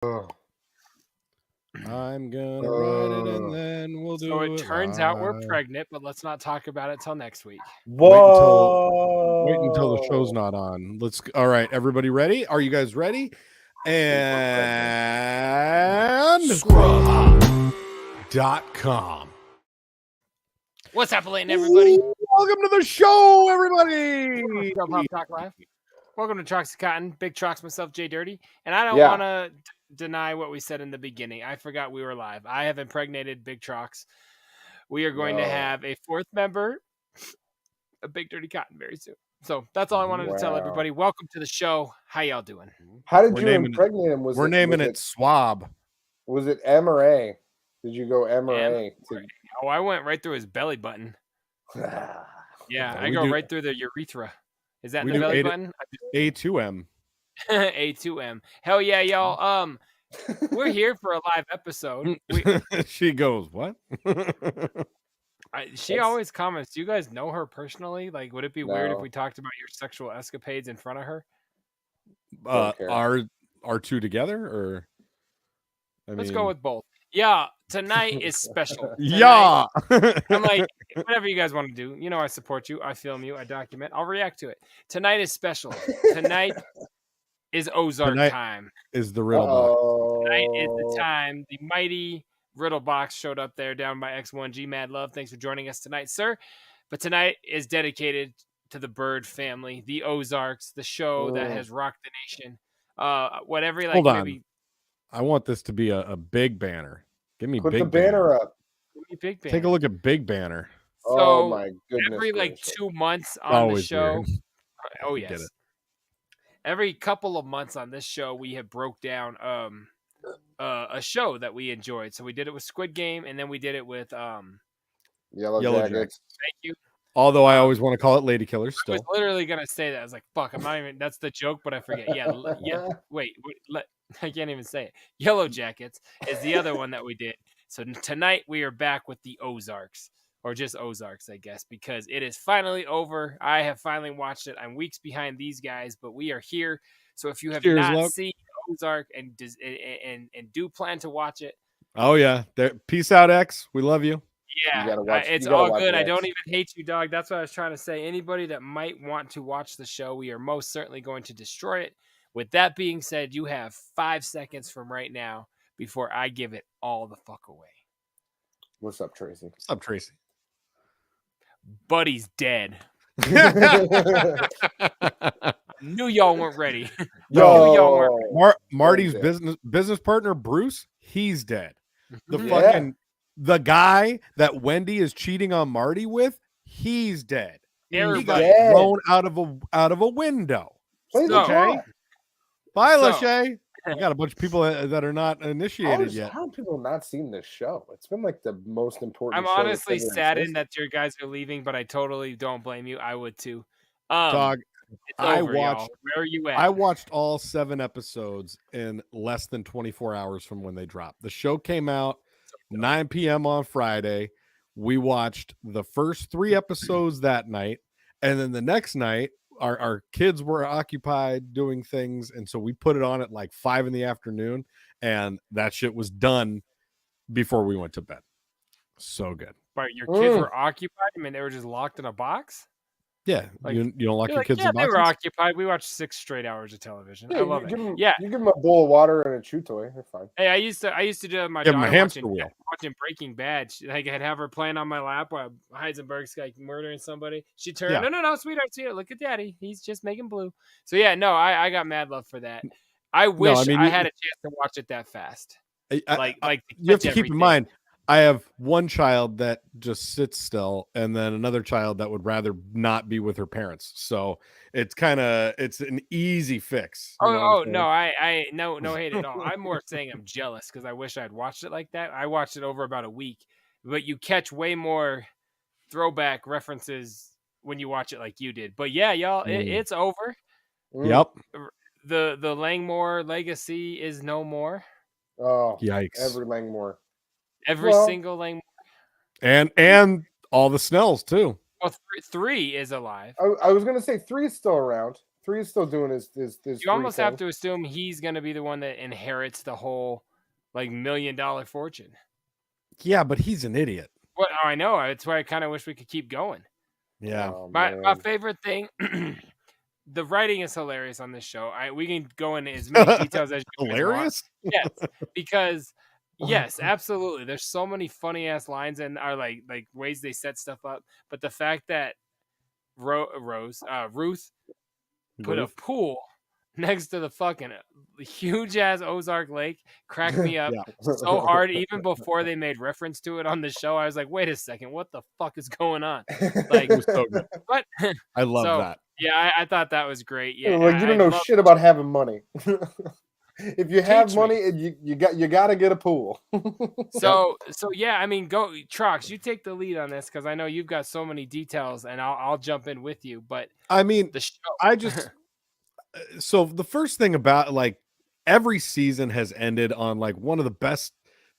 I'm gonna write it and then we'll do So it it turns out we're live. pregnant, but let's not talk about it till next week. Whoa! Wait until the show's not on. All right, everybody ready? Are you guys ready? And Scrub.com. What's happening, everybody? Welcome to the show, everybody. Scrub Hop Talk Live. Welcome to Troxy Cotton, Big Trox, myself, JDirty. And I don't want to deny what we said in the beginning. I forgot we were live. I have impregnated Big Trox. We are going to have a fourth member of Big Dirty Cotton very soon. So that's all I wanted to tell everybody. Welcome to the show. How y'all doing? How did you impregnate him? We're naming it Swab. Was it M or A? Did you go M or A? Oh, I went right through his belly button. Yeah, I go right through the urethra. Is that the belly button? A2M. A2M. Hell yeah, y'all. We're here for a live episode. She goes, what? She always comments. Do you guys know her personally? Like, would it be weird if we talked about your sexual escapades in front of her? Our two together, or let's go with both. Yeah, tonight is special. Yeah. I'm like, whatever you guys want to do. You know, I support you. I film you. I document. I'll react to it. Tonight is special. Tonight is Ozark time. Is the riddle box. Tonight is the time. The mighty riddle box showed up there down by X1G. Mad love. Thanks for joining us tonight, sir. But tonight is dedicated to the Bird family, the Ozarks, the show that has rocked the nation. Whatever. Like, hold on. I want this to be a big banner. Give me Put big the banner up. Give me big banner. Take a look at big banner. So oh my goodness! Every like 2 months on the show. Weird. Oh yes. Every couple of months on this show, we have broke down a show that we enjoyed. So we did it with Squid Game, and then we did it with Yellow Jackets. Thank you. Although I always want to call it Lady Killers. Still. I was literally gonna say that. I was like, "Fuck, I'm not even." That's the joke, but I forget. Yeah. Wait. I can't even say it. Yellow Jackets is the other one that we did. So tonight we are back with the Ozarks, or just Ozarks, I guess, because it is finally over. I have finally watched it. I'm weeks behind these guys, but we are here. So if you have not seen Ozark and do plan to watch it, oh yeah, peace out, X. We love you. Yeah, it's all good. I don't even hate you, dog. That's what I was trying to say. Anybody that might want to watch the show, we are most certainly going to destroy it. With that being said, you have 5 seconds from right now before I give it all the fuck away. What's up, Tracy? What's up, Tracy? Buddy's dead. Knew y'all weren't ready. Marty's business partner, Bruce, he's dead. The guy that Wendy is cheating on Marty with, he's dead. He got thrown out of a window. Okay. Bye, Lachey. You got a bunch of people that are not initiated yet. How have people not seen this show? It's been like the most important. I'm honestly saddened that your guys are leaving, but I totally don't blame you. I would too. Dog, where are you at? I watched all 7 episodes in less than 24 hours from when they dropped. The show came out 9 p.m. on Friday. We watched the first 3 episodes that night, and then the next night, our kids were occupied doing things, and so we put it on at like 5 in the afternoon, and that shit was done before we went to bed. So good. But your kids were occupied? I mean, they were just locked in a box? Yeah, like, you don't lock your kids in boxes? They were occupied. We watched 6 straight hours of television. I love it. You give them a bowl of water and a chew toy. They're fine. Hey, I used to do my daughter watching Breaking Bad. I'd have her playing on my lap while Heisenberg's like murdering somebody. She turned, no, sweetheart, look at Daddy. He's just making blue. So yeah, no, I got mad love for that. I wish I had a chance to watch it that fast. You have to keep in mind, I have one child that just sits still, and then another child that would rather not be with her parents. So it's an easy fix. No, I no hate at all. I'm more saying I'm jealous because I wish I'd watched it like that. I watched it over about a week, but you catch way more throwback references when you watch it like you did. But yeah, y'all, it's over. Yep. The Langmore legacy is no more. Oh, yikes! Every Langmore. Every single Langmore. And all the Snells too. Well, 3 is alive. I was going to say 3 is still around. 3 is still doing his You almost have to assume he's going to be the one that inherits the whole like $1 million fortune. Yeah, but he's an idiot. What? Oh, I know. That's why I kind of wish we could keep going. Yeah. Oh, My favorite thing, the writing is hilarious on this show. We can go into as many details as you guys want. Hilarious? Yes, because yes, absolutely. There's so many funny ass lines and are like ways they set stuff up. But the fact that Ruth put a pool next to the fucking huge ass Ozark Lake cracked me up so hard. Even before they made reference to it on the show, I was like, wait a second, what the fuck is going on? Like, It was so good. what? I love that. Yeah, I thought that was great. Yeah, like you don't know shit about having money. If you have money, you got to get a pool. So yeah, I mean, go Trox. You take the lead on this because I know you've got so many details, and I'll jump in with you. But I mean, the show. I just so the first thing about like every season has ended on like one of the best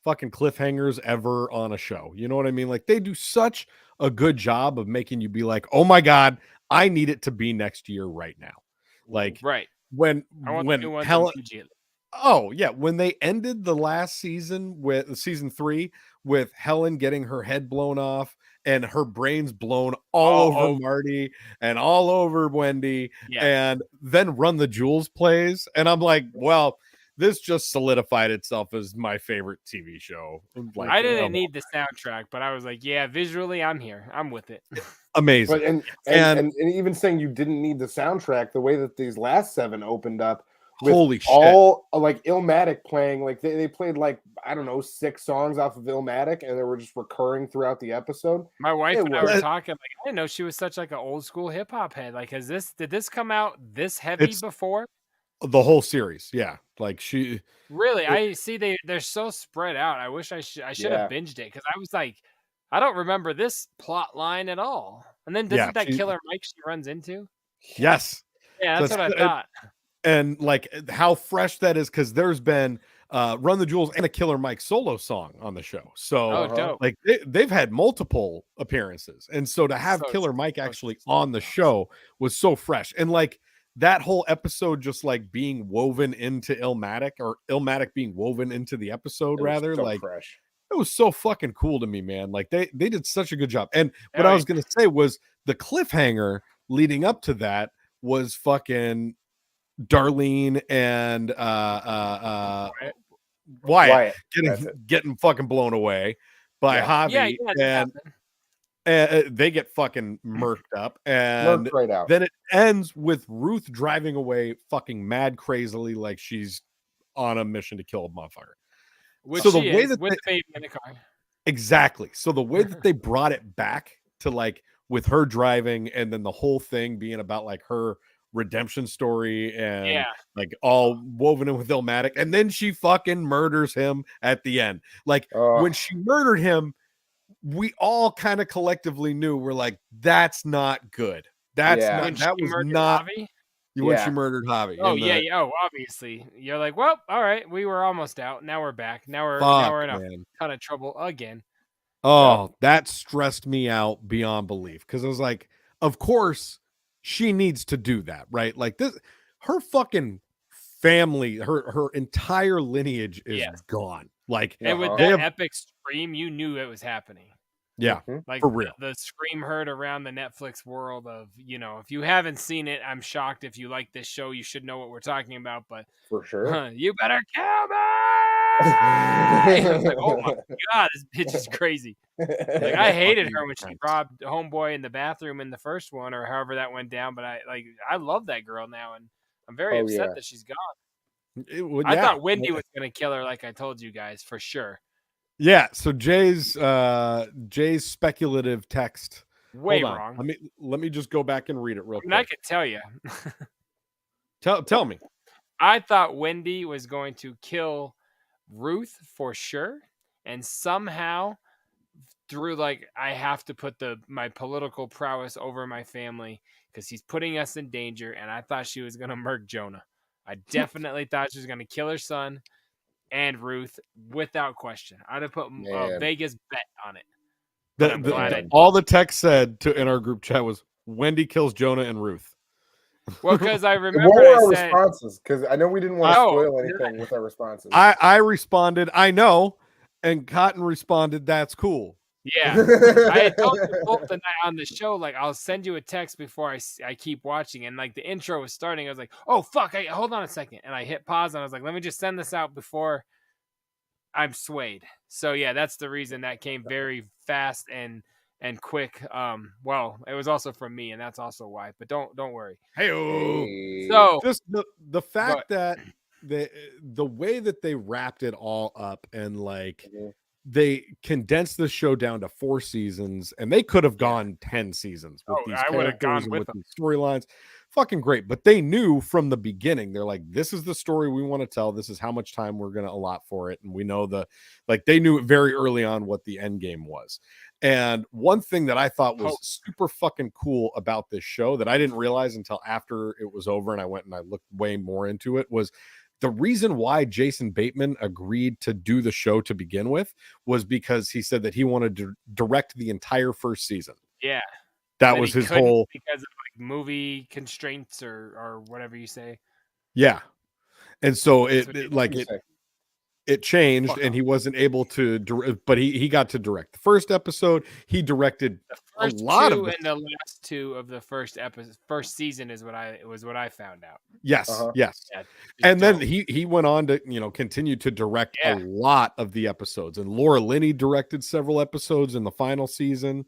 fucking cliffhangers ever on a show. You know what I mean? Like they do such a good job of making you be like, oh my God, I need it to be next year right now. Like right when Helen. Oh yeah, when they ended the last season with season 3 with Helen getting her head blown off and her brains blown all over Marty and all over Wendy, and then Run the Jewels plays, and I'm like, well, this just solidified itself as my favorite TV show. Like, I didn't need the soundtrack, but I was like, yeah, visually, I'm here, I'm with it. Amazing. But and even saying you didn't need the soundtrack, the way that these last 7 opened up. Holy shit! All like Illmatic playing, like they played like I don't know 6 songs off of Illmatic, and they were just recurring throughout the episode. My wife and I were talking like I didn't know she was such like an old school hip hop head. Like, did this come out this heavy before? The whole series, yeah. Like she really, I see they're so spread out. I wish I should have binged it because I was like, I don't remember this plot line at all. And then doesn't that Killer Mike she runs into? Yes. Yeah, that's what I thought. And like how fresh that is because there's been Run the Jewels and a Killer Mike solo song on the show. So dope. Like they've had multiple appearances. And so to have Killer Mike actually on the show was so fresh. And like that whole episode just like being woven into Illmatic or Illmatic being woven into the episode rather so like fresh. It was so fucking cool to me, man. Like they did such a good job. And what I was going to say was the cliffhanger leading up to that was fucking Darlene and Wyatt getting fucking blown away by Javi, and they get fucking murked up, and right out. Then it ends with Ruth driving away fucking mad crazily like she's on a mission to kill a motherfucker. Which so the way that with the baby in the car. Exactly. So the way that they brought it back to like with her driving and then the whole thing being about like her redemption story and like all woven in with Illmatic, and then she fucking murders him at the end. Like when she murdered him, we all kind of collectively knew we're like, that's not good. That's not that was not Javi? When she murdered Javi. Oh obviously. You're like, well, all right, we were almost out. Now we're back. Now we're in a ton of trouble again. Oh, that stressed me out beyond belief because I was like, of course she needs to do that, right? Like this, her fucking family, her entire lineage is gone. Like, and with that epic scream, you knew it was happening. Yeah, like for real. The scream heard around the Netflix world of, if you haven't seen it, I'm shocked. If you like this show, you should know what we're talking about. But for sure, you better kill me. I was like, oh my God, this bitch is crazy. Like, I hated her when she robbed homeboy in the bathroom in the first one, or however that went down. But I love that girl now, and I'm very upset that she's gone. I thought Wendy was gonna kill her, like I told you guys, for sure. Yeah. So Jay's speculative text. Way wrong. Let me just go back and read it real quick. I could tell you. Tell me. I thought Wendy was going to kill Ruth for sure, and somehow through like I have to put my political prowess over my family because he's putting us in danger, and I thought she was gonna murk Jonah. I definitely thought she was gonna kill her son and Ruth without question. I'd have put a Vegas bet on it. All the text said in our group chat was Wendy kills Jonah and Ruth. Well, because I What remember were I our said, responses? Because I know we didn't want to Oh, spoil anything with our responses. I responded, I know, and Cotton responded, that's cool. yeah. I had told you both the night on the show, like, I'll send you a text before I keep watching. And like the intro was starting. I was like, oh, fuck. Hold on a second. And I hit pause and I was like, let me just send this out before I'm swayed. So yeah, that's the reason that came very fast and quick. Well, it was also from me, and that's also why. But don't worry. Hey, So just the Go fact that the way that they wrapped it all up and like they condensed the show down to 4 seasons, and they could have gone 10 seasons with these I would have characters gone and with with them. these storylines. Fucking great. But they knew from the beginning, they're like, this is the story we want to tell. This is how much time we're going to allot for it. And we know they knew very early on what the end game was. And one thing that I thought was super fucking cool about this show that I didn't realize until after it was over and I went and I looked way more into it was the reason why Jason Bateman agreed to do the show to begin with was because he said that he wanted to direct the entire first season. Yeah. That was his whole, because of like movie constraints or whatever you say. yeah. And so That's what it changed and he wasn't able to but he got to direct the first episode. He directed the first a lot two of and the last 2 of the first season is what I found out. Yes, yes. Yeah, And then dope. he went on to, continue to direct a lot of the episodes. And Laura Linney directed several episodes in the final season.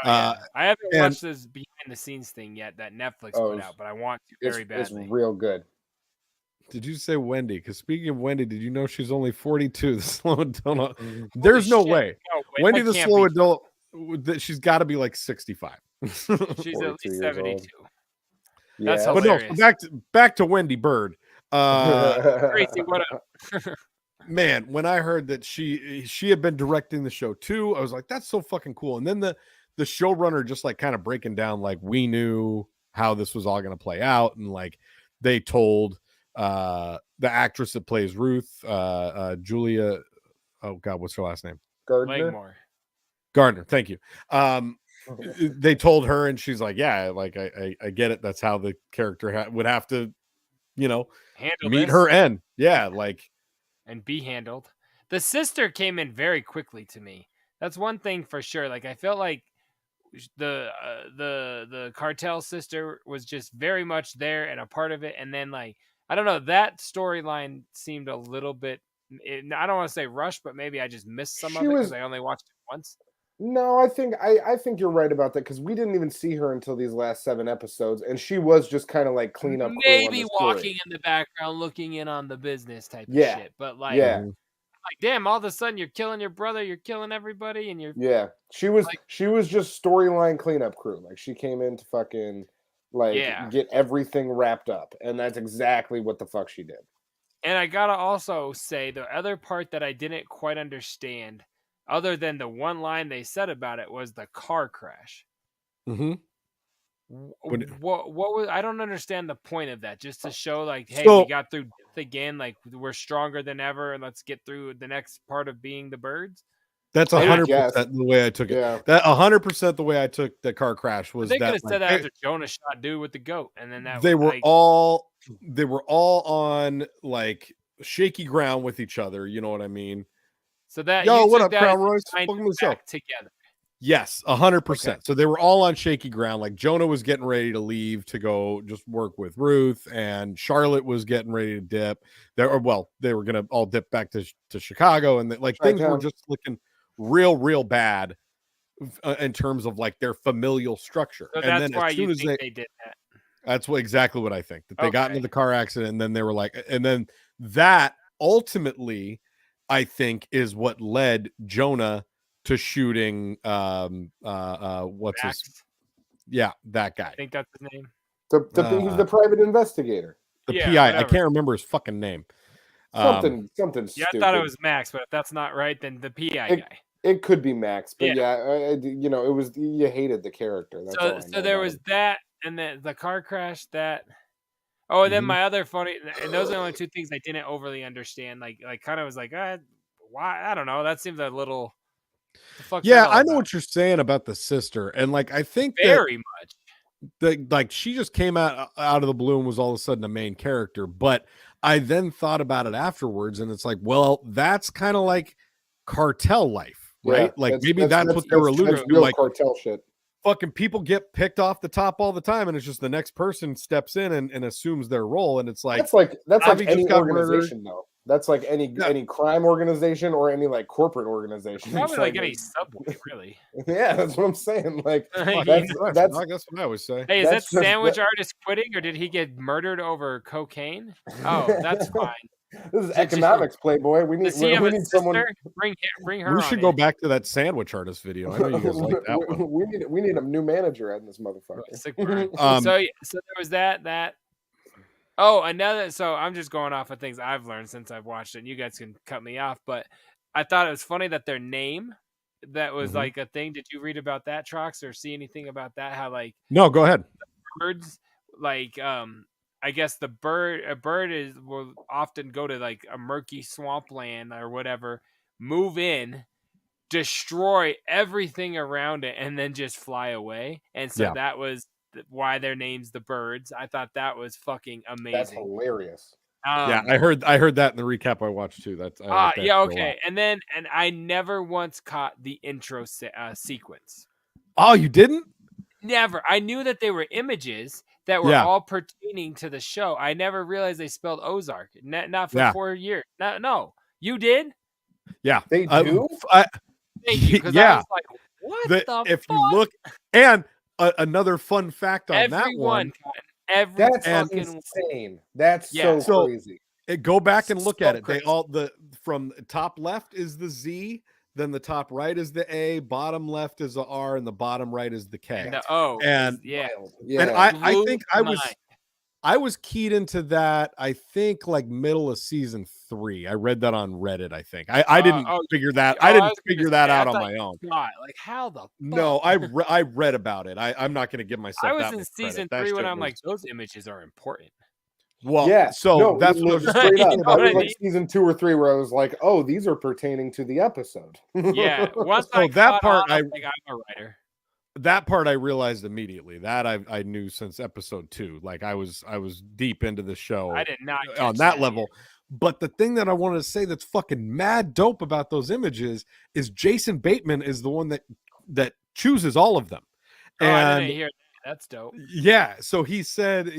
I haven't watched this behind the scenes thing yet that Netflix put out, but I want to very badly. It's real good. Did you say Wendy? Because speaking of Wendy, did you know she's only 42? The slow adult. There's no way. No, Wendy the slow adult, she's got to be like 65. She's at least 72. Yeah. That's hilarious. But no, back to Wendy Bird. Crazy, what up? Man, when I heard that she had been directing the show too, I was like, that's so fucking cool. And then the showrunner just like kind of breaking down, like, we knew how this was all going to play out. And like they told the actress that plays Ruth, Julia, oh God, what's her last name? Gardner. Thank you. They told her and she's like, yeah, like I get it. That's how the character would have to, meet her end. Yeah. Like, and be handled. The sister came in very quickly to me. That's one thing for sure. Like I felt like the cartel sister was just very much there and a part of it. And then like, I don't know, that storyline seemed a little bit, I don't want to say rushed, but maybe I just missed some of it because I only watched it once. No, I think you're right about that because we didn't even see her until these last 7 episodes, and she was just kind of like cleanup. Maybe walking in the background, looking in on the business type of shit. But like, like, damn, all of a sudden you're killing your brother, you're killing everybody, and you're She was just storyline cleanup crew. Like she came in to fucking get everything wrapped up, and that's exactly what the fuck she did. And I gotta also say the other part that I didn't quite understand, other than the one line they said about it, was the car crash. Mm-hmm. What was? I don't understand the point of that. Just to show, like, hey, we got through death again. Like we're stronger than ever, and let's get through the next part of being the birds. That's 100% the way I took it. Yeah. That 100% the way I took the car crash was they could have said that after Jonah shot dude with the goat, and then that they were all on like shaky ground with each other. You know what I mean? So that what up, Crown Royce? Welcome to the show. Together. Yes, 100%. Okay. So they were all on shaky ground. Like Jonah was getting ready to leave to go just work with Ruth, and Charlotte was getting ready to dip. They were going to all dip back to Chicago, and things were just looking real bad in terms of like their familial structure. So and that's then why you think they did that. That's exactly what I think. That they got into the car accident, and then they were like, and then that ultimately, I think, is what led Jonah to shooting what's Max? that guy. I think that's his name. He's the private investigator. The PI. Whatever. I can't remember his fucking name. Something stupid. I thought it was Max, but if that's not right, then the PI guy. It could be Max, but it was, you hated the character. That's so there was that, and then the car crash. That. Oh, and then my other funny, and those are the only 2 things I didn't overly understand. Like kind of was like, why? I don't know. That seems a little. Yeah, I know what you're saying about the sister, and like I think very much. like she just came out of the blue and was all of a sudden a main character. But I then thought about it afterwards, and it's like, well, that's kind of like cartel life, right? Yeah, like maybe that's what they were alluding to. Real Like cartel shit. Fucking people get picked off the top all the time, and it's just the next person steps in and assumes their role, and it's like that's like any organization though. That's like any crime organization or any like corporate organization. Probably like any Subway, really. Yeah, that's what I'm saying. Like that's I guess what I would say. Hey, is that sandwich artist quitting, or did he get murdered over cocaine? Oh, that's fine. This is economics, Playboy. We need someone. Bring her. We should go back to that sandwich artist video. I know you guys like that one. We need a new manager in this motherfucker. So there was that. Oh, another. So I'm just going off of things I've learned since I've watched it. And you guys can cut me off, but I thought it was funny that their name that was like a thing. Did you read about that, Trox, or see anything about that? How like no, go ahead. Birds like I guess a bird will often go to like a murky swampland or whatever, move in, destroy everything around it, and then just fly away. And so that was why their name's the Birds. I thought that was fucking amazing. That's hilarious. Yeah, I heard that in the recap I watched too. That's yeah, okay. And I never once caught the intro sequence. Oh, you didn't? Never. I knew that they were images that were all pertaining to the show. I never realized they spelled Ozark. Not for 4 years. No, you did? Yeah, they do. Thank you. Because I was like, what the if fuck? You look, and another fun fact on that one. That's insane. That's so crazy. Go back and look at it. Crazy. They all from top left is the Z. Then the top right is the A, bottom left is the R, and the bottom right is the K. And the O. And and I think I was keyed into that. I think like middle of season 3. I read that on Reddit. I think I didn't figure that. I didn't figure that out on my own. God, like how the fuck? No, I read about it. I'm not going to give myself. I was in season 3 when I'm like, those images are important. Well, yeah. So that's what I was just straight up. I was like season 2 or 3 where I was like, oh, these are pertaining to the episode. Yeah. Once that part, I'm a writer. That part I realized immediately. That I knew since episode 2. Like I was deep into the show. I did not on that level. But the thing that I wanted to say that's fucking mad dope about those images is Jason Bateman is the one that chooses all of them. And I didn't hear that. That's dope. Yeah, so he said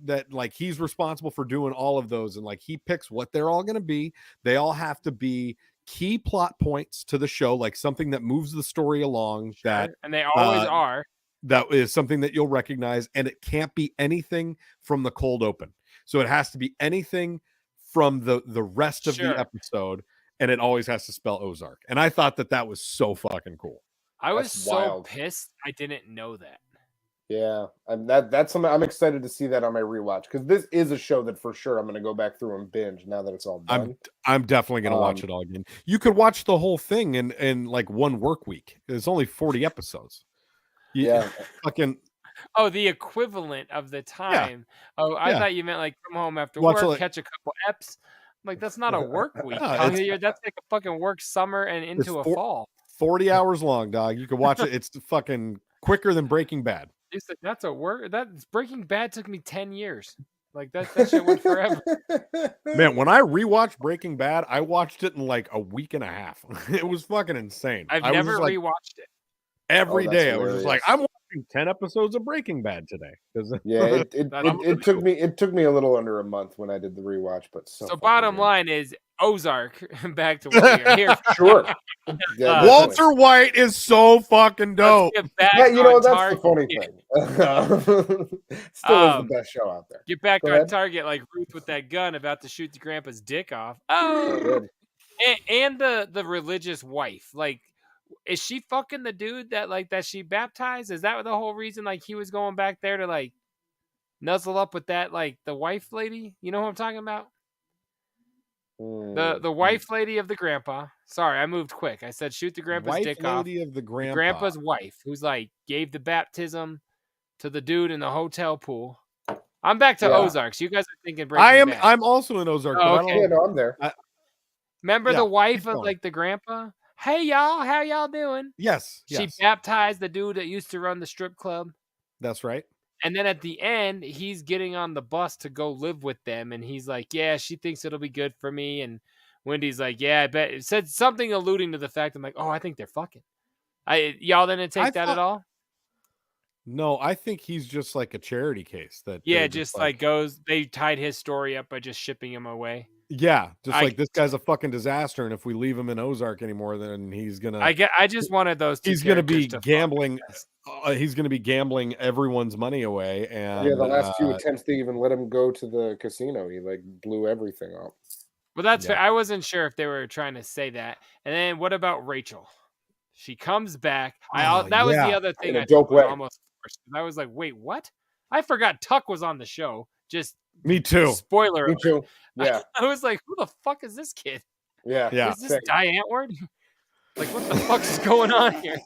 that like he's responsible for doing all of those, and like he picks what they're all going to be. They all have to be key plot points to the show, like something that moves the story along. Sure. And they always are. That is something that you'll recognize, and it can't be anything from the cold open. So it has to be anything from the rest of the episode, and it always has to spell Ozark. And I thought that was so fucking cool. I was so pissed I didn't know that. Yeah, that's something I'm excited to see that on my rewatch, because this is a show that for sure I'm going to go back through and binge now that it's all done. I'm definitely going to watch it all again. You could watch the whole thing in like one work week. It's only 40 episodes. Yeah, fucking. Oh, the equivalent of the time. Yeah. Oh, I thought you meant like come home after work, catch a couple eps. I'm like, that's not a work week. That's like a fucking work summer and into a fall. 40 hours long, dog. You can watch it. It's fucking quicker than Breaking Bad. He's like, that's a work. That's Breaking Bad took me 10 years. Like that shit went forever. Man, when I rewatched Breaking Bad, I watched it in like a week and a half. It was fucking insane. I've never rewatched it. Every day I was just like, I'm watching 10 episodes of Breaking Bad today. Yeah, it took me a little under a month when I did the rewatch, but so bottom line is Ozark. Back to what you're here. Sure. Walter White is so fucking dope. Yeah, you know, that's the funny thing. Still is the best show out there. Get back on target like Ruth with that gun about to shoot the grandpa's dick off. Oh, and the religious wife. Like, is she fucking the dude that she baptized? Is that the whole reason like he was going back there to like nuzzle up with that like the wife lady? You know what I'm talking about? The wife lady of the grandpa. Sorry, I moved quick. I said shoot the grandpa's dick off. Wife lady of the grandpa. The grandpa's wife, who's like gave the baptism to the dude in the hotel pool. I'm back to Ozark. So you guys are thinking Breaking Bad. I'm also in Ozark. Oh, okay. Yeah, no, I'm there. Remember the wife of like the grandpa? Hey y'all, how y'all doing? Yes. She baptized the dude that used to run the strip club. That's right. And then at the end, he's getting on the bus to go live with them, and he's like, "Yeah, she thinks it'll be good for me." And Wendy's like, "Yeah, I bet." It said something alluding to the fact I'm like, "Oh, I think they're fucking." Y'all didn't take that at all? No, I think he's just like a charity case that Yeah, just like goes. They tied his story up by just shipping him away. Yeah, just like this guy's a fucking disaster, and if we leave him in Ozark anymore, then he's gonna. I just wanted those. He's gonna be gambling. He's gonna be gambling everyone's money away, and the last few attempts to even let him go to the casino, he like blew everything up. Well, that's fair. I wasn't sure if they were trying to say that. And then what about Rachel? She comes back. That was the other thing I thought was almost forced. I was like, wait, what? I forgot Tuck was on the show. Just me too. Spoiler. Me too. Yeah. I was like, who the fuck is this kid? Yeah. Is this Die Antwoord? Like, what the fuck is going on here?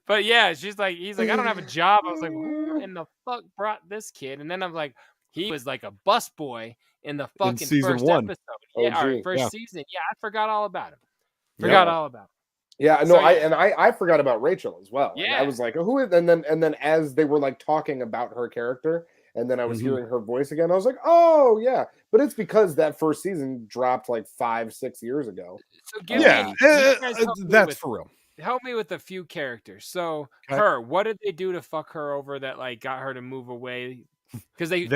But yeah, he's like, I don't have a job. I was like, who in the fuck brought this kid? And then I'm like, he was like a busboy in the fucking first episode. Yeah, first season. Yeah, I forgot all about him. All about him. Yeah, no, I forgot about Rachel as well. Yeah, and I was like, who is? And then as they were like talking about her character, and then I was hearing her voice again, I was like, oh yeah. But it's because that first season dropped like 5-6 years ago. So that's for real. Help me with a few characters. So her, what did they do to fuck her over that like got her to move away? Because they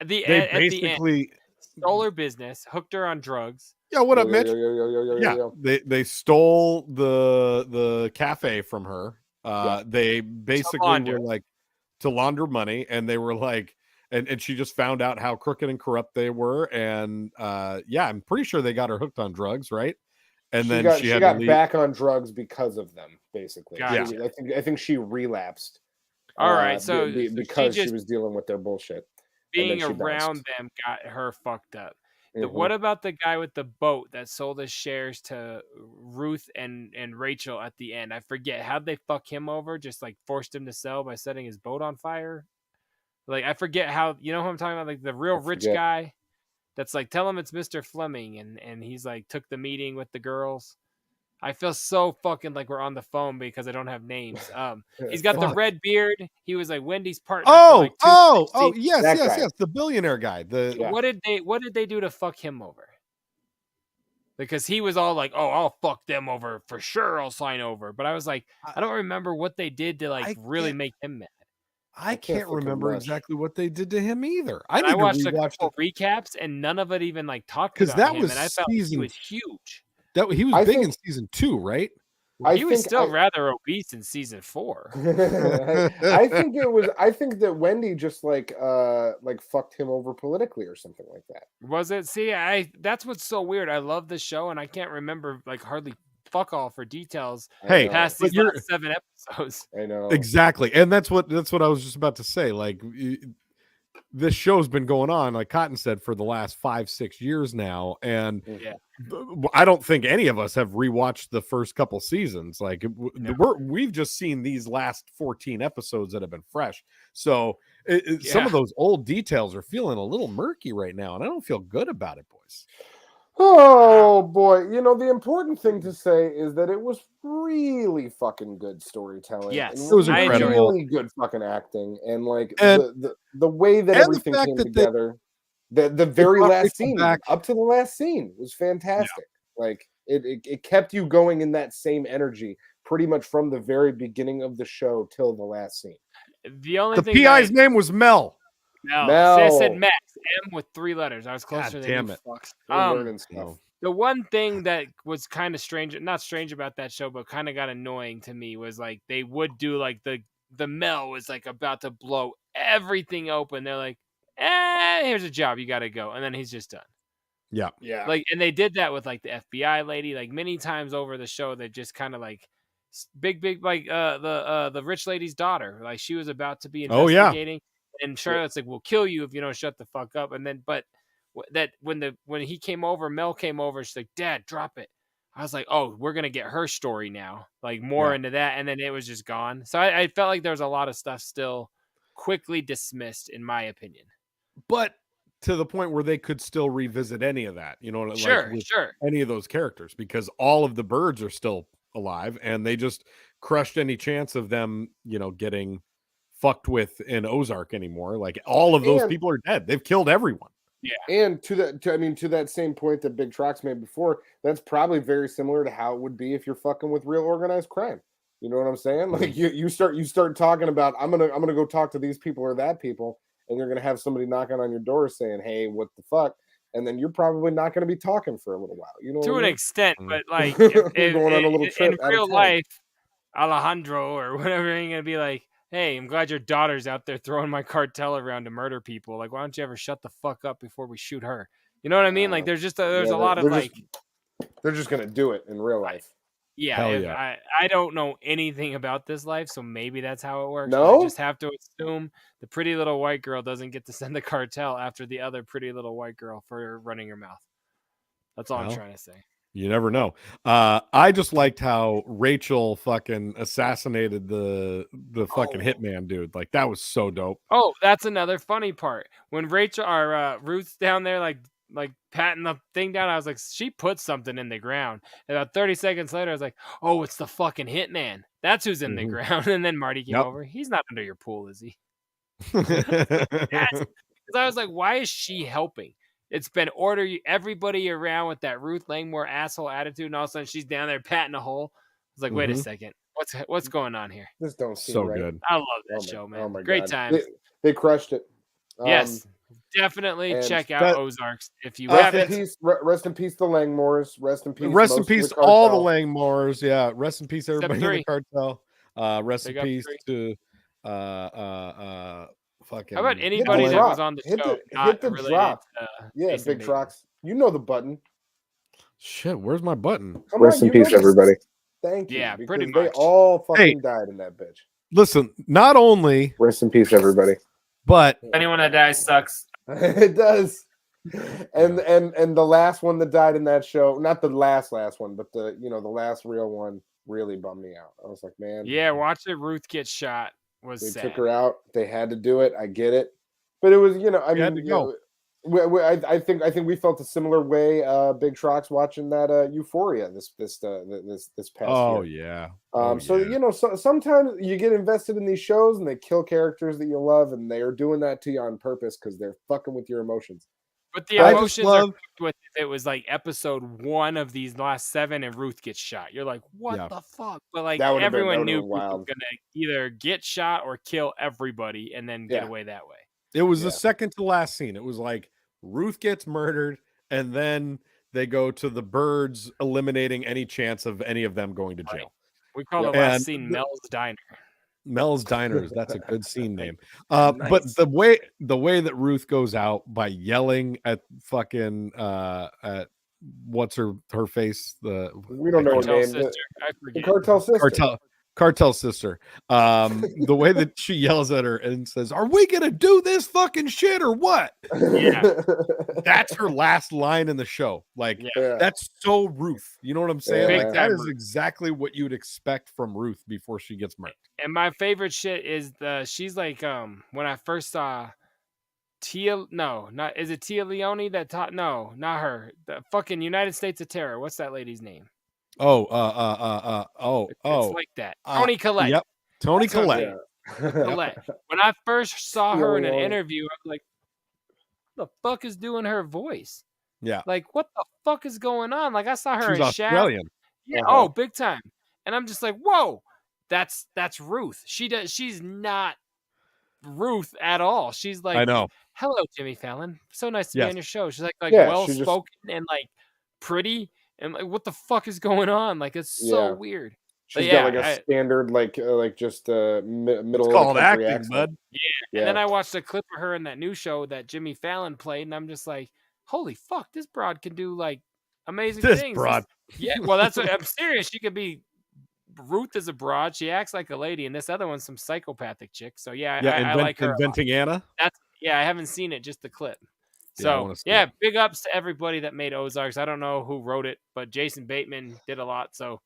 basically stole her business, hooked her on drugs. Yeah, what up, Mitch? They stole the cafe from her. They basically were like to launder money, and they were like, and she just found out how crooked and corrupt they were, and I'm pretty sure they got her hooked on drugs, right? And then she got back on drugs because of them, basically. Gotcha. I think she relapsed. All right, so because she was dealing with their bullshit. Being around them got her fucked up. What about the guy with the boat that sold his shares to Ruth and Rachel at the end? I forget. How'd they fuck him over? Just like forced him to sell by setting his boat on fire? Like, I forget how, you know who I'm talking about? Like the real rich guy that's like, tell him it's Mr. Fleming. And he's like, took the meeting with the girls. I feel so fucking like we're on the phone because I don't have names. He's got the red beard. He was like Wendy's partner. Yes, the billionaire guy. What did they do to fuck him over? Because he was all like, "Oh, I'll fuck them over for sure. I'll sign over." But I was like, I don't remember what they did to like really make him mad. I can't remember exactly what they did to him either. I watched a couple recaps, and none of it even like talked about him. And I felt like he was huge. He was big in season 2, right? He was still rather obese in season 4. I think that Wendy just like fucked him over politically or something like that. Was it? See, that's what's so weird. I love the show, and I can't remember like hardly fuck all for details. Past these last 7 episodes. I know exactly, and that's what I was just about to say. Like, this show's been going on, like Cotton said, for the last 5-6 years now, and I don't think any of us have rewatched the first couple seasons. Like, we've just seen these last 14 episodes that have been fresh. So some of those old details are feeling a little murky right now, and I don't feel good about it, boys. Oh boy, the important thing to say is that it was really fucking good storytelling. Yes, it was incredible. Really good fucking acting, and like the way that everything came together. The very last scene, up to the last scene, was fantastic. Yeah. Like it kept you going in that same energy pretty much from the very beginning of the show till the last scene. The PI's name was Mel. Mel. I said Max. M with 3 letters. I was closer than you. The one thing that was kind of strange, not strange about that show, but kind of got annoying to me was like they would do like the Mel was like about to blow everything open. They're like, here's a job, you got to go, and then he's just done. Yeah. Like, and they did that with like the FBI lady, like many times over the show. They just kind of like big like the rich lady's daughter, like she was about to be investigating. And Charlotte's like, "We'll kill you if you don't shut the fuck up." And then, but that when he came over, Mel came over. She's like, "Dad, drop it." I was like, "Oh, we're gonna get her story now, like more into that." And then it was just gone. So I felt like there was a lot of stuff still quickly dismissed, in my opinion. But to the point where they could still revisit any of that, sure, any of those characters, because all of the birds are still alive, and they just crushed any chance of them, getting fucked with in Ozark anymore. Like all of those people are dead. They've killed everyone. Yeah. And to that same point that Big Trox made before, that's probably very similar to how it would be if you're fucking with real organized crime. You know what I'm saying? Like you start talking about I'm gonna go talk to these people or that people, and you're gonna have somebody knocking on your door saying, "Hey, what the fuck?" And then you're probably not gonna be talking for a little while. You know, to an extent, but like going on a little trip in real life, Alejandro or whatever ain't gonna be like, "Hey, I'm glad your daughter's out there throwing my cartel around to murder people. Like, why don't you ever shut the fuck up before we shoot her?" You know what I mean? Like, there's a lot of like, they're just gonna do it in real life. Yeah, I don't know anything about this life, so maybe that's how it works. No? I just have to assume the pretty little white girl doesn't get to send the cartel after the other pretty little white girl for running her mouth. That's all I'm trying to say. You never know. I just liked how Rachel fucking assassinated the fucking hitman dude. Like that was so dope. Oh, that's another funny part. When Rachel or Ruth's down there like patting the thing down, I was like, she put something in the ground. And about 30 seconds later, I was like, oh, it's the fucking hitman. That's who's in the ground. And then Marty came over. He's not under your pool, is he? Because I was like, why is she helping? It's been everybody around with that Ruth Langmore asshole attitude, and all of a sudden she's down there patting a hole. I was like, wait a second, what's going on here? This don't seem so right. good. I love that show, man. Oh my Great time. They crushed it. Yes, definitely check out Ozarks if you haven't. Rest in peace, the Langmores. Rest in peace. Rest in peace, all the Langmores. Yeah. Rest in peace, everybody in the cartel. Rest in peace to fucking. How about anybody that was on the show? Hit the drop. Yeah, Big Trox. You know the button. Shit, where's my button? Rest in peace, everybody. Thank you. Yeah, pretty much. They all fucking died in that bitch. Listen, not only rest in peace, everybody, but anyone that dies sucks. It does. And the last one that died in that show, not the last one, but the last real one really bummed me out. I was like, man. Yeah, watching Ruth get shot was sad. They took her out. They had to do it. I get it. But it was, I think we felt a similar way, Big Trox, watching that Euphoria this past year. Yeah. Sometimes you get invested in these shows and they kill characters that you love, and they are doing that to you on purpose because they're fucking with your emotions. But the emotions are fucked with. If it was like episode 1 of these last 7 and Ruth gets shot, you're like, what the fuck? But like everyone knew Ruth was gonna either get shot or kill everybody and then get away that way. It was the second to last scene. It was like Ruth gets murdered, and then they go to the birds eliminating any chance of any of them going to jail. We call the last scene Mel's Diner. Mel's Diners. That's a good scene name. Nice. But the way that Ruth goes out by yelling at fucking at what's her face? We don't know her name. The cartel sister. Cartel sister. The way that she yells at her and says, "Are we gonna do this fucking shit or what?" Yeah, that's her last line in the show. Like that's so Ruth. You know what I'm saying? Like that is exactly what you'd expect from Ruth before she gets murdered. And my favorite shit is she's like when I first saw Tia Leone that taught not her. The fucking United States of Terror. What's that lady's name? It's like that. Toni Collette. Yep. Toni Collette. Collette. When I first saw her in an interview, I was like, what the fuck is doing her voice? Yeah. Like, what the fuck is going on? Like, I saw her in Australian. Yeah. Oh, big time. And I'm just like, whoa, that's Ruth. She's not Ruth at all. She's like, I know. Hello, Jimmy Fallon. So nice to be on your show. She's like well spoken and like pretty. And like, what the fuck is going on? Like, it's so weird. She's got like a standard, just middle. It's called acting, accent. Bud. Yeah. And then I watched a clip of her in that new show that Jimmy Fallon played, and I'm just like, holy fuck, this broad can do like amazing things. Broad. Yeah. Well, that's what I'm serious. She could be. Ruth is a broad. She acts like a lady, and this other one's some psychopathic chick. So I like her. Inventing Anna. I haven't seen it, just the clip. So, big ups to everybody that made Ozarks. I don't know who wrote it, but Jason Bateman did a lot. So,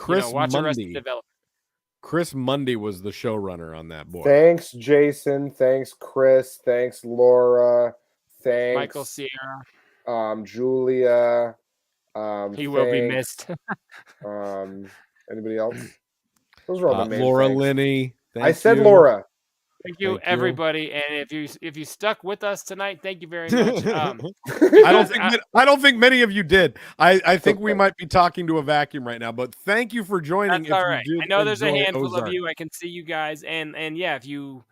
watch the rest of the development. Chris Mundy was the showrunner on that, boy. Thanks, Jason. Thanks, Chris. Thanks, Laura. Thanks, Michael Sierra. Julia. He will be missed. Anybody else? Those are all the main Laura things. Linney. I said Laura. Thank you, everybody. And if you stuck with us tonight, thank you very much. I don't think many of you did. I think we might be talking to a vacuum right now, but thank you for joining. That's all right. I know there's a handful Ozark. of you. I can see you guys, and yeah, if you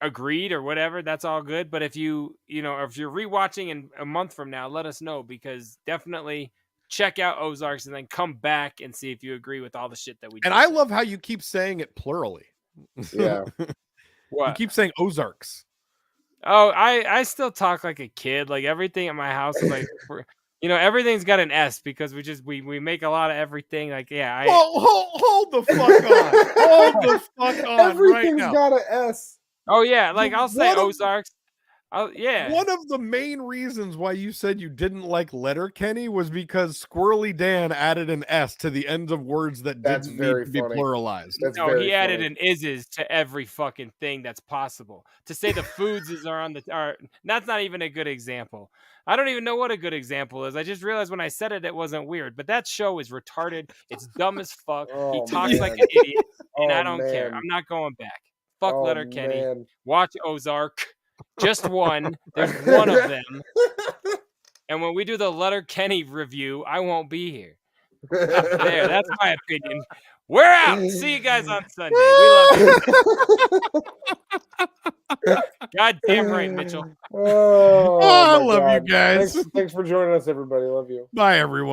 agreed or whatever, that's all good. But if you if you're rewatching in a month from now, let us know, because definitely check out Ozarks and then come back and see if you agree with all the shit that we. And I love how you keep saying it plurally. Yeah. What? You keep saying Ozarks. Oh, I still talk like a kid. Like everything at my house is like, everything's got an S because we make a lot of everything. Like, yeah. Hold the fuck on. Hold the fuck on. Everything's right now. got an S. Oh yeah, like I'll say Ozarks. Yeah. One of the main reasons why you said you didn't like Letterkenny was because Squirrely Dan added an S to the ends of words that didn't need to be pluralized. No, he added an "ises" to every fucking thing that's possible. To say the foods that's not even a good example. I don't even know what a good example is. I just realized when I said it, it wasn't weird. But that show is retarded. It's dumb as fuck. He talks like an idiot, and I don't care. I'm not going back. Fuck Letterkenny. Man. Watch Ozark. Just one. There's one of them. And when we do the Letterkenny review, I won't be here. There, that's my opinion. We're out. See you guys on Sunday. We love you. God damn right, Mitchell. Oh, I love you guys. Thanks for joining us, everybody. Love you. Bye, everyone.